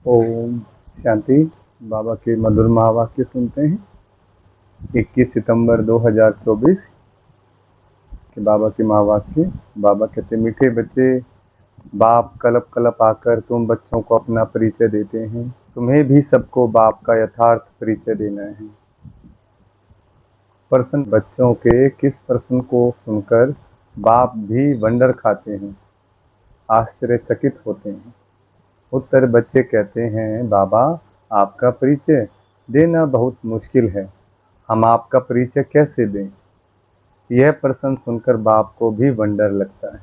ओम शांति। बाबा के मधुर महावाक्य सुनते हैं। 21 सितंबर 2024 के बाबा के महावाक्य। बाबा कहते, मीठे बच्चे, बाप कलप कलप आकर तुम बच्चों को अपना परिचय देते हैं। तुम्हें भी सबको बाप का यथार्थ परिचय देना है। प्रश्न, बच्चों के किस प्रश्न को सुनकर बाप भी वंडर खाते हैं, आश्चर्यचकित होते हैं? उत्तर, बच्चे कहते हैं, बाबा आपका परिचय देना बहुत मुश्किल है, हम आपका परिचय कैसे दें? यह प्रश्न सुनकर बाप को भी वंडर लगता है।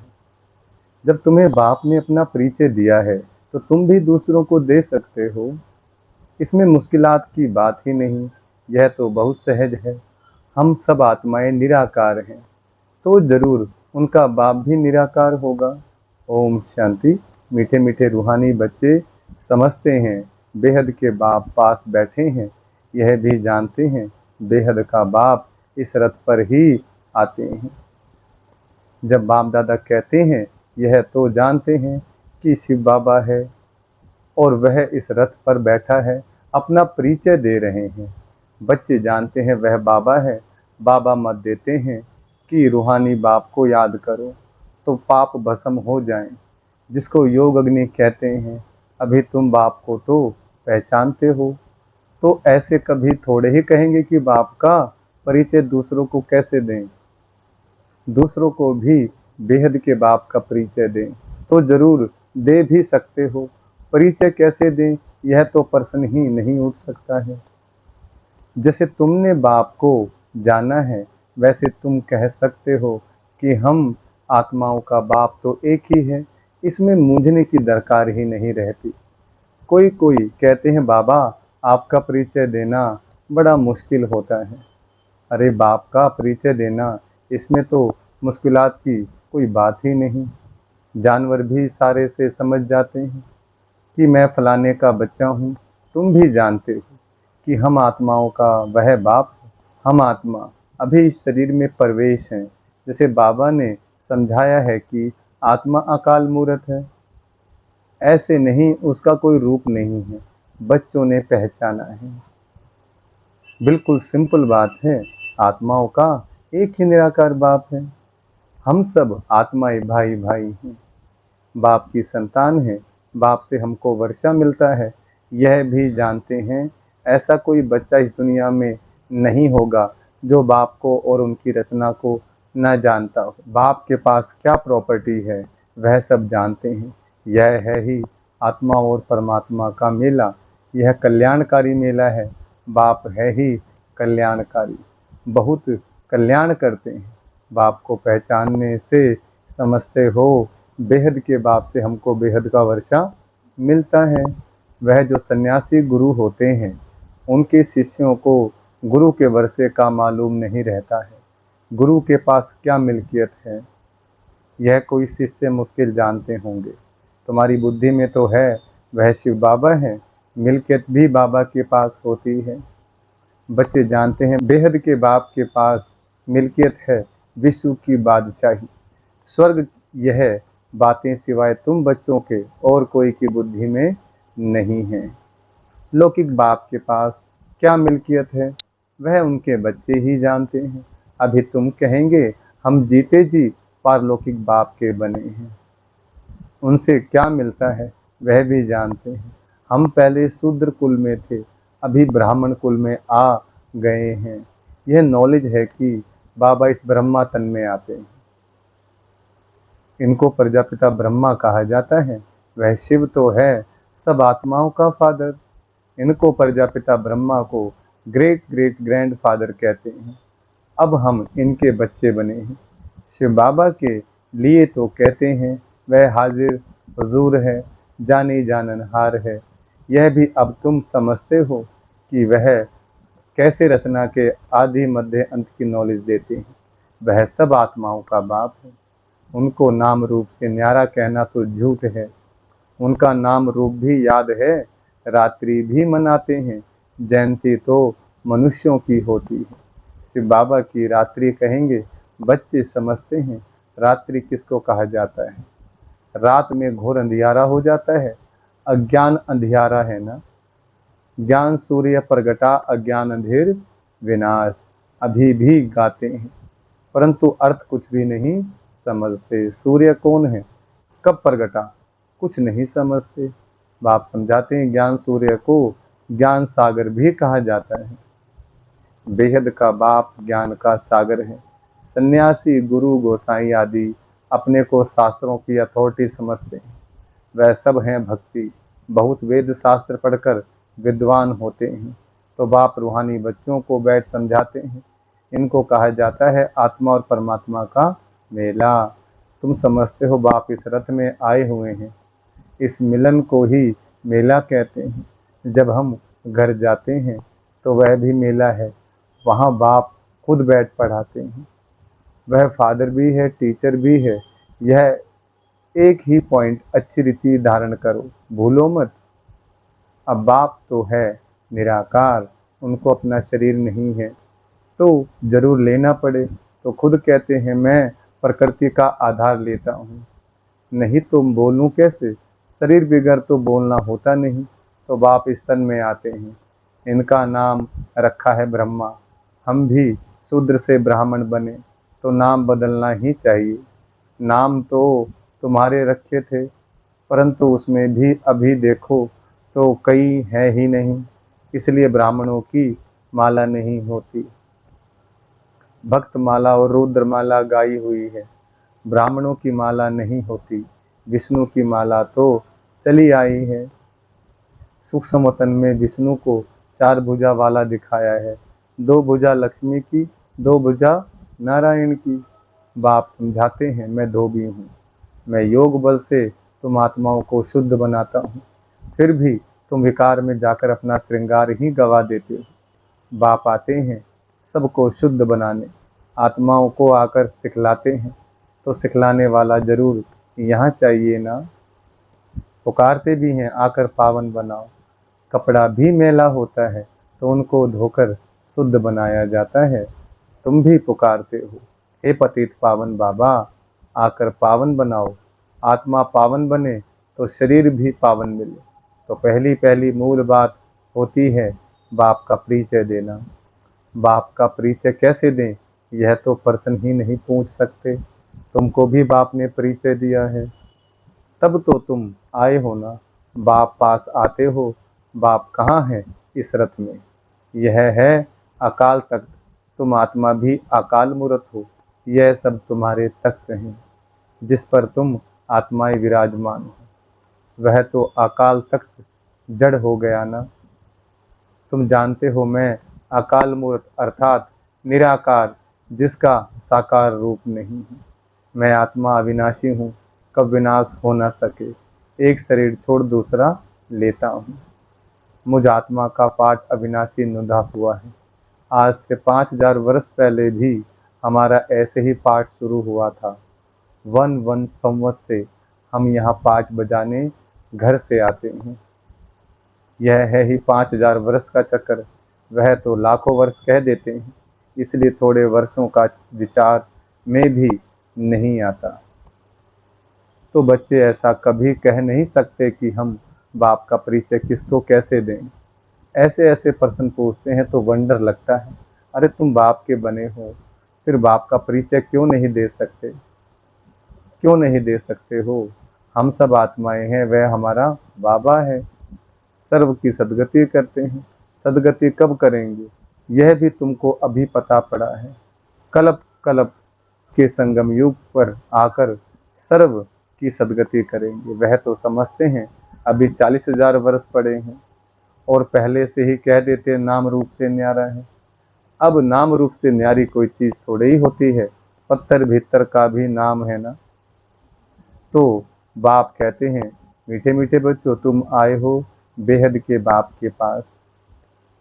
जब तुम्हें बाप ने अपना परिचय दिया है तो तुम भी दूसरों को दे सकते हो। इसमें मुश्किलात की बात ही नहीं, यह तो बहुत सहज है। हम सब आत्माएं निराकार हैं, तो जरूर उनका बाप भी निराकार होगा। ओम शांति। मीठे मीठे रूहानी बच्चे समझते हैं बेहद के बाप पास बैठे हैं, यह भी जानते हैं बेहद का बाप इस रथ पर ही आते हैं। जब बाप दादा कहते हैं, यह तो जानते हैं कि शिव बाबा है और वह इस रथ पर बैठा है, अपना परिचय दे रहे हैं। बच्चे जानते हैं वह बाबा है। बाबा मत देते हैं कि रूहानी बाप को याद करो तो पाप भस्म हो जाएं, जिसको योग अग्नि कहते हैं। अभी तुम बाप को तो पहचानते हो, तो ऐसे कभी थोड़े ही कहेंगे कि बाप का परिचय दूसरों को कैसे दें। दूसरों को भी बेहद के बाप का परिचय दें तो जरूर दे भी सकते हो। परिचय कैसे दें, यह तो प्रश्न ही नहीं उठ सकता है। जैसे तुमने बाप को जाना है, वैसे तुम कह सकते हो कि हम आत्माओं का बाप तो एक ही है, इसमें मूंझने की दरकार ही नहीं रहती। कोई कोई कहते हैं, बाबा आपका परिचय देना बड़ा मुश्किल होता है। अरे बाप का परिचय देना, इसमें तो मुश्किलात की कोई बात ही नहीं। जानवर भी सारे से समझ जाते हैं कि मैं फलाने का बच्चा हूँ। तुम भी जानते हो कि हम आत्माओं का वह बाप है। हम आत्मा अभी इस शरीर में प्रवेश हैं। जैसे बाबा ने समझाया है कि आत्मा अकाल मूर्त है, ऐसे नहीं, उसका कोई रूप नहीं है। बच्चों ने पहचाना है। बिल्कुल सिंपल बात है, आत्माओं का एक ही निराकार बाप है। हम सब आत्माएं भाई भाई हैं, बाप की संतान हैं। बाप से हमको वर्षा मिलता है, यह भी जानते हैं। ऐसा कोई बच्चा इस दुनिया में नहीं होगा जो बाप को और उनकी रचना को न जानता हो। बाप के पास क्या प्रॉपर्टी है वह सब जानते हैं। यह है ही आत्मा और परमात्मा का मेला। यह कल्याणकारी मेला है। बाप है ही कल्याणकारी, बहुत कल्याण करते हैं। बाप को पहचानने से समझते हो बेहद के बाप से हमको बेहद का वर्षा मिलता है। वह जो सन्यासी गुरु होते हैं, उनके शिष्यों को गुरु के वर्षे का मालूम नहीं रहता है। गुरु के पास क्या मिल्कियत है, यह कोई शिष्य मुश्किल जानते होंगे। तुम्हारी बुद्धि में तो है वह शिव बाबा है, मिल्कियत भी बाबा के पास होती है। बच्चे जानते हैं बेहद के बाप के पास मिल्कियत है, विश्व की बादशाही, स्वर्ग। यह बातें सिवाय तुम बच्चों के और कोई की बुद्धि में नहीं है। लौकिक बाप के पास क्या मिल्कियत है, वह उनके बच्चे ही जानते हैं। अभी तुम कहेंगे हम जीते जी पारलौकिक बाप के बने हैं, उनसे क्या मिलता है वह भी जानते हैं। हम पहले शूद्र कुल में थे, अभी ब्राह्मण कुल में आ गए हैं। यह नॉलेज है कि बाबा इस ब्रह्मा तन में आते हैं। इनको प्रजापिता ब्रह्मा कहा जाता है। वह शिव तो है सब आत्माओं का फादर। इनको प्रजापिता ब्रह्मा को ग्रेट ग्रेट ग्रैंड फादर कहते हैं। अब हम इनके बच्चे बने हैं। शिव बाबा के लिए तो कहते हैं वह हाजिर हुजूर है, जानी जाननहार है। यह भी अब तुम समझते हो कि वह कैसे रचना के आदि मध्य अंत की नॉलेज देते हैं। वह सब आत्माओं का बाप है। उनको नाम रूप से न्यारा कहना तो झूठ है। उनका नाम रूप भी याद है, रात्रि भी मनाते हैं। जयंती तो मनुष्यों की होती है। शिव बाबा की रात्रि कहेंगे, बच्चे समझते हैं रात्रि किसको कहा जाता है। रात में घोर अंधियारा हो जाता है, अज्ञान अंधियारा है ना। ज्ञान सूर्य प्रगटा अज्ञान अंधेर विनाश, अभी भी गाते हैं परंतु अर्थ कुछ भी नहीं समझते। सूर्य कौन है, कब प्रगटा, कुछ नहीं समझते। बाप समझाते हैं ज्ञान सूर्य को ज्ञान सागर भी कहा जाता है। बेहद का बाप ज्ञान का सागर है। सन्यासी गुरु गोसाई आदि अपने को शास्त्रों की अथॉरिटी समझते हैं। वह सब हैं भक्ति, बहुत वेद शास्त्र पढ़कर विद्वान होते हैं। तो बाप रूहानी बच्चों को बैठ समझाते हैं। इनको कहा जाता है आत्मा और परमात्मा का मेला। तुम समझते हो बाप इस रथ में आए हुए हैं, इस मिलन को ही मेला कहते हैं। जब हम घर जाते हैं तो वह भी मेला है, वहाँ बाप खुद बैठ पढ़ाते हैं। वह फादर भी है, टीचर भी है। यह एक ही पॉइंट अच्छी रीति धारण करो, भूलो मत। अब बाप तो है निराकार, उनको अपना शरीर नहीं है तो जरूर लेना पड़े। तो खुद कहते हैं मैं प्रकृति का आधार लेता हूँ, नहीं तो बोलूँ कैसे, शरीर बिगड़ तो बोलना होता नहीं। तो बाप इस तन में आते हैं, इनका नाम रखा है ब्रह्मा। हम भी शूद्र से ब्राह्मण बने तो नाम बदलना ही चाहिए। नाम तो तुम्हारे रखे थे परंतु उसमें भी अभी देखो तो कई है ही नहीं, इसलिए ब्राह्मणों की माला नहीं होती। भक्त माला और रुद्र माला गाई हुई है, ब्राह्मणों की माला नहीं होती। विष्णु की माला तो चली आई है। सूक्ष्म वतन में विष्णु को 4 भुजा वाला दिखाया है, 2 भुजा लक्ष्मी की, 2 भुजा नारायण की। बाप समझाते हैं मैं धोबी हूँ, मैं योग बल से तुम आत्माओं को शुद्ध बनाता हूँ, फिर भी तुम विकार में जाकर अपना श्रृंगार ही गवा देते हो। बाप आते हैं सबको शुद्ध बनाने, आत्माओं को आकर सिखलाते हैं। तो सिखलाने वाला जरूर यहाँ चाहिए ना। पुकारते भी हैं आकर पावन बनाओ। कपड़ा भी मैला होता है तो उनको धोकर शुद्ध बनाया जाता है। तुम भी पुकारते हो हे पतित पावन बाबा, आकर पावन बनाओ। आत्मा पावन बने तो शरीर भी पावन मिले। तो पहली पहली मूल बात होती है बाप का परिचय देना। बाप का परिचय कैसे दें, यह तो पर्सन ही नहीं पूछ सकते। तुमको भी बाप ने परिचय दिया है, तब तो तुम आए हो ना। बाप पास आते हो, बाप कहाँ है इस रथ में, यह है अकाल तख्त। तुम आत्मा भी अकाल मूर्त हो, यह सब तुम्हारे तख्त हैं जिस पर तुम आत्माएं विराजमान हो। वह तो अकाल तख्त जड़ हो गया ना। तुम जानते हो मैं अकाल मूर्त अर्थात निराकार, जिसका साकार रूप नहीं है। मैं आत्मा अविनाशी हूँ, कब विनाश हो न सके। एक शरीर छोड़ दूसरा लेता हूँ। मुझ आत्मा का पाठ अविनाशी नुदा हुआ है। आज से 5000 वर्ष पहले भी हमारा ऐसे ही पाठ शुरू हुआ था। 1 संवत से हम यहाँ पाठ बजाने घर से आते हैं। यह है ही 5000 वर्ष का चक्कर, वह तो लाखों वर्ष कह देते हैं, इसलिए थोड़े वर्षों का विचार में भी नहीं आता। तो बच्चे ऐसा कभी कह नहीं सकते कि हम बाप का परिचय किसको कैसे दें। ऐसे ऐसे प्रश्न पूछते हैं तो वंडर लगता है, अरे तुम बाप के बने हो, फिर बाप का परिचय क्यों नहीं दे सकते, क्यों नहीं दे सकते हो। हम सब आत्माएं हैं, वह हमारा बाबा है, सर्व की सदगति करते हैं। सदगति कब करेंगे, यह भी तुमको अभी पता पड़ा है। कल्प कल्प के संगम युग पर आकर सर्व की सदगति करेंगे। वह तो समझते हैं अभी 40,000 वर्ष पड़े हैं और पहले से ही कह देते नाम रूप से न्यारा है। अब नाम रूप से न्यारी कोई चीज थोड़ी ही होती है, पत्थर भीतर का भी नाम है ना। तो बाप कहते हैं मीठे मीठे बच्चों, तुम आए हो बेहद के बाप के पास।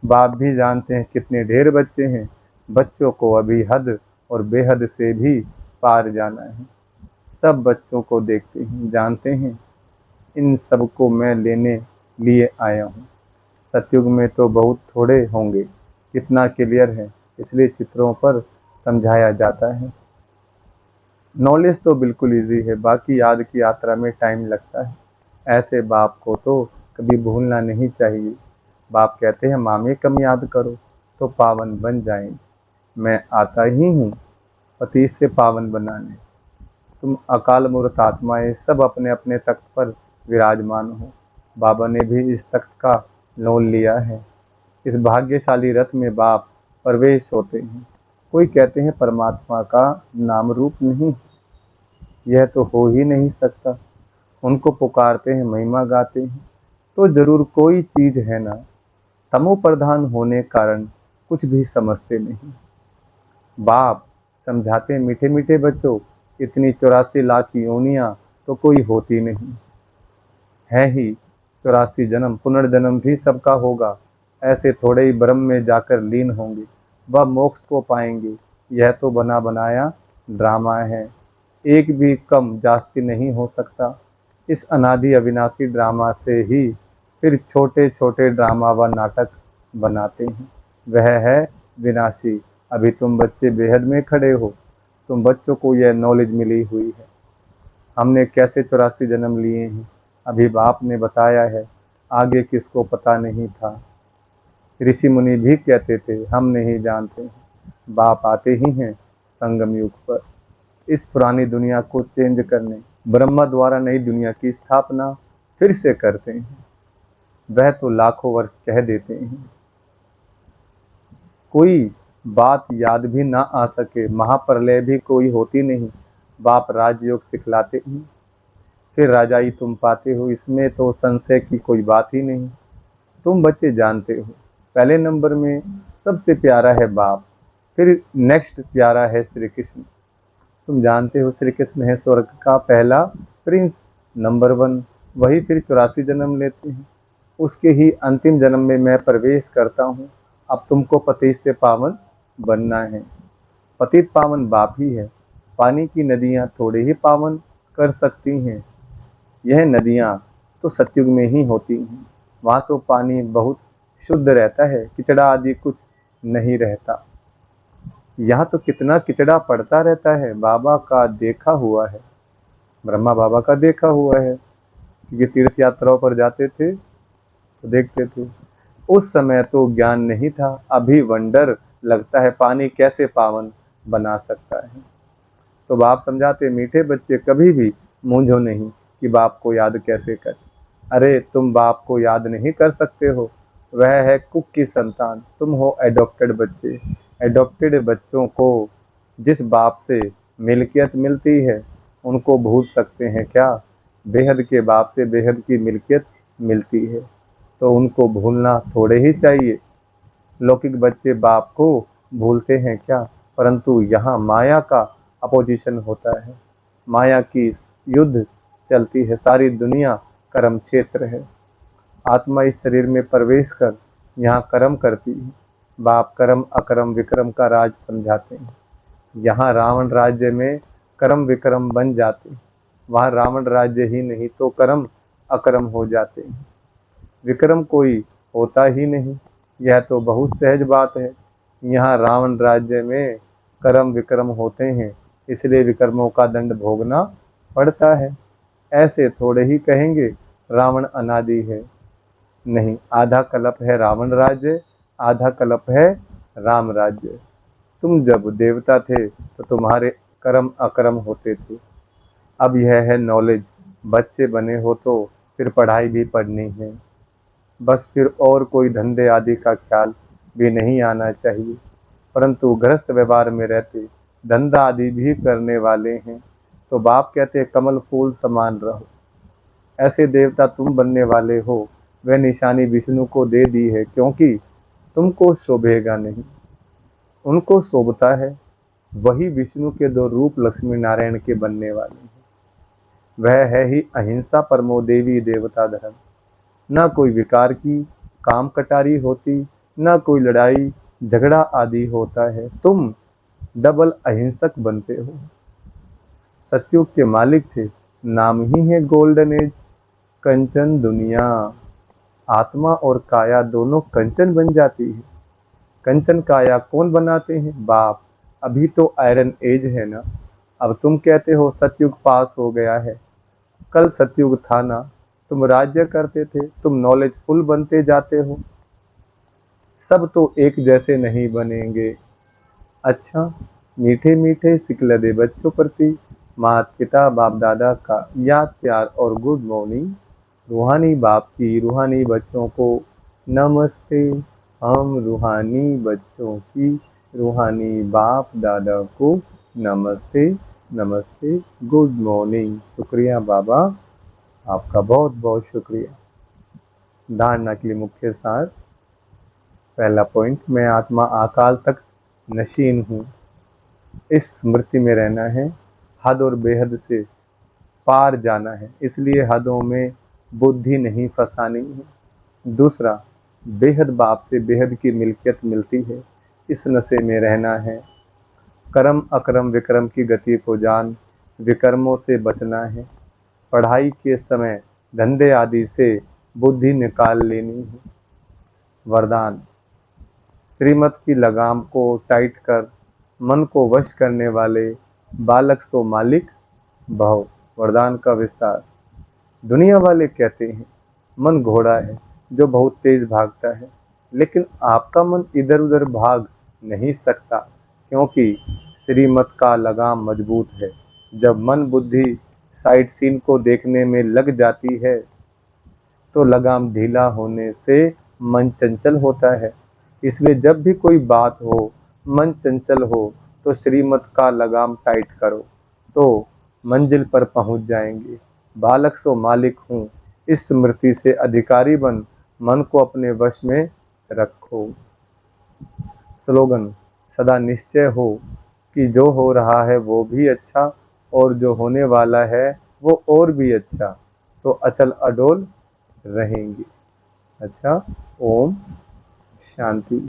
बाप भी जानते हैं कितने ढेर बच्चे हैं, बच्चों को अभी हद और बेहद से भी पार जाना है। सब बच्चों को देखते हैं, जानते हैं इन सबको मैं लेने लिए आया हूँ। सतयुग में तो बहुत थोड़े होंगे, कितना क्लियर है, इसलिए चित्रों पर समझाया जाता है। नॉलेज तो बिल्कुल इजी है, बाकी याद की यात्रा में टाइम लगता है। ऐसे बाप को तो कभी भूलना नहीं चाहिए। बाप कहते हैं मामे कम याद करो तो पावन बन जाएंगे। मैं आता ही हूँ पति से पावन बनाने। तुम अकाल मूर्त आत्माएं सब अपने अपने तख्त पर विराजमान हो। बाबा ने भी इस तख्त का लोन लिया है। इस भाग्यशाली रथ में बाप प्रवेश होते हैं। कोई कहते हैं परमात्मा का नाम रूप नहीं, यह तो हो ही नहीं सकता। उनको पुकारते हैं, महिमा गाते हैं, तो जरूर कोई चीज है ना। तमो प्रधान होने कारण कुछ भी समझते नहीं। बाप समझाते हैं, मीठे मीठे बच्चों, इतनी 84 लाख योनियां तो कोई होती नहीं है ही। 84 जन्म, पुनर्जन्म भी सबका होगा। ऐसे थोड़े ही ब्रह्म में जाकर लीन होंगे, वह मोक्ष को पाएंगे। यह तो बना बनाया ड्रामा है, एक भी कम जास्ती नहीं हो सकता। इस अनादि अविनाशी ड्रामा से ही फिर छोटे छोटे ड्रामा व नाटक बनाते हैं। वह है विनाशी। अभी तुम बच्चे बेहद में खड़े हो। तुम बच्चों को यह नॉलेज मिली हुई है, हमने कैसे 84 जन्म लिए हैं। अभी बाप ने बताया है, आगे किसको पता नहीं था। ऋषि मुनि भी कहते थे हम नहीं जानते। बाप आते ही हैं संगम युग पर, इस पुरानी दुनिया को चेंज करने। ब्रह्मा द्वारा नई दुनिया की स्थापना फिर से करते हैं। वह तो लाखों वर्ष कह देते हैं, कोई बात याद भी ना आ सके। महाप्रलय भी कोई होती नहीं। बाप राजयोग सिखलाते हैं, फिर राजाई तुम पाते हो। इसमें तो संशय की कोई बात ही नहीं। तुम बच्चे जानते हो, पहले नंबर में सबसे प्यारा है बाप, फिर नेक्स्ट प्यारा है श्री कृष्ण। तुम जानते हो श्री कृष्ण है स्वर्ग का पहला प्रिंस, नंबर 1। वही फिर 84 जन्म लेते हैं। उसके ही अंतिम जन्म में मैं प्रवेश करता हूँ। अब तुमको पति से पावन बनना है। पतित पावन बाप ही है। पानी की नदियाँ थोड़े ही पावन कर सकती हैं। यह नदियाँ तो सतयुग में ही होती हैं। वहाँ तो पानी बहुत शुद्ध रहता है, किचड़ा आदि कुछ नहीं रहता। यहाँ तो कितना किचड़ा पड़ता रहता है। बाबा का देखा हुआ है, ब्रह्मा बाबा का देखा हुआ है, क्योंकि तीर्थ यात्राओं पर जाते थे तो देखते थे। उस समय तो ज्ञान नहीं था, अभी वंडर लगता है पानी कैसे पावन बना सकता है। तो बाप समझाते, मीठे बच्चे कभी भी मूंझो नहीं कि बाप को याद कैसे कर। अरे तुम बाप को याद नहीं कर सकते हो, वह है कुक की संतान, तुम हो एडॉप्टेड बच्चे। एडॉप्टेड बच्चों को जिस बाप से मिल्कियत मिलती है, उनको भूल सकते हैं क्या? बेहद के बाप से बेहद की मिल्कियत मिलती है, तो उनको भूलना थोड़े ही चाहिए। लौकिक बच्चे बाप को भूलते हैं क्या? परंतु यहाँ माया का अपोजिशन होता है, माया की युद्ध चलती है। सारी दुनिया कर्म क्षेत्र है। आत्मा इस शरीर में प्रवेश कर यहाँ कर्म करती है। बाप कर्म अकर्म विक्रम का राज समझाते हैं। यहाँ रावण राज्य में कर्म विक्रम बन जाते हैं, वहाँ रावण राज्य ही नहीं तो कर्म अकर्म हो जाते हैं। विक्रम कोई होता ही नहीं, यह तो बहुत सहज बात है। यहाँ रावण राज्य में कर्म विक्रम होते हैं, इसलिए विक्रमों का दंड भोगना पड़ता है। ऐसे थोड़े ही कहेंगे रावण अनादि है। नहीं, आधा कल्प है रावण राज्य, आधा कल्प है राम राज्य। तुम जब देवता थे तो तुम्हारे कर्म अकर्म होते थे। अब यह है नॉलेज। बच्चे बने हो तो फिर पढ़ाई भी पढ़नी है, बस फिर और कोई धंधे आदि का ख्याल भी नहीं आना चाहिए। परंतु गृहस्थ व्यवहार में रहते धंधा आदि भी करने वाले हैं, तो बाप कहते हैं कमल फूल समान रहो। ऐसे देवता तुम बनने वाले हो। वह निशानी विष्णु को दे दी है, क्योंकि तुमको शोभेगा नहीं, उनको शोभता है। वही विष्णु के 2 रूप लक्ष्मी नारायण के बनने वाले हैं। वह है ही अहिंसा परमो देवी देवता धर्म। न कोई विकार की काम कटारी होती, न कोई लड़ाई झगड़ा आदि होता है। तुम डबल अहिंसक बनते हो। सतयुग के मालिक थे, नाम ही है गोल्डन एज। कंचन दुनिया, आत्मा और काया दोनों कंचन बन जाती है। कंचन काया कौन बनाते हैं? बाप। अभी तो आयरन एज है ना। अब तुम कहते हो सतयुग पास हो गया है, कल सतयुग था ना। तुम राज्य करते थे, तुम नॉलेजफुल बनते जाते हो। सब तो एक जैसे नहीं बनेंगे। अच्छा, मीठे मीठे सिकलदे बच्चों प्रति माता पिता बाप दादा का याद प्यार और गुड मॉर्निंग। रूहानी बाप की रूहानी बच्चों को नमस्ते। हम रूहानी बच्चों की रूहानी बाप दादा को नमस्ते नमस्ते, गुड मॉर्निंग। शुक्रिया बाबा, आपका बहुत बहुत शुक्रिया। धारणा के लिए मुख्य सार। पहला पॉइंट, मैं आत्मा अकाल तक नशीन हूँ। इस स्मृति में रहना है, हद और बेहद से पार जाना है, इसलिए हदों में बुद्धि नहीं फंसानी है। दूसरा, बेहद बाप से बेहद की मिल्कियत मिलती है, इस नशे में रहना है। कर्म अकर्म विक्रम की गति को जान, विकर्मों से बचना है। पढ़ाई के समय धंधे आदि से बुद्धि निकाल लेनी है। वरदान, श्रीमत की लगाम को टाइट कर मन को वश करने वाले बालक सो मालिक भव। वरदान का विस्तार। दुनिया वाले कहते हैं मन घोड़ा है जो बहुत तेज भागता है, लेकिन आपका मन इधर उधर भाग नहीं सकता, क्योंकि श्रीमत का लगाम मजबूत है। जब मन बुद्धि साइड सीन को देखने में लग जाती है तो लगाम ढीला होने से मन चंचल होता है। इसलिए जब भी कोई बात हो, मन चंचल हो, तो श्रीमत का लगाम टाइट करो, तो मंजिल पर पहुंच जाएंगे। बालक सो मालिक हूँ, इस स्मृति से अधिकारी बन मन को अपने वश में रखो। स्लोगन, सदा निश्चय हो कि जो हो रहा है वो भी अच्छा, और जो होने वाला है वो और भी अच्छा, तो अचल अडोल रहेंगे। अच्छा, ओम शांति।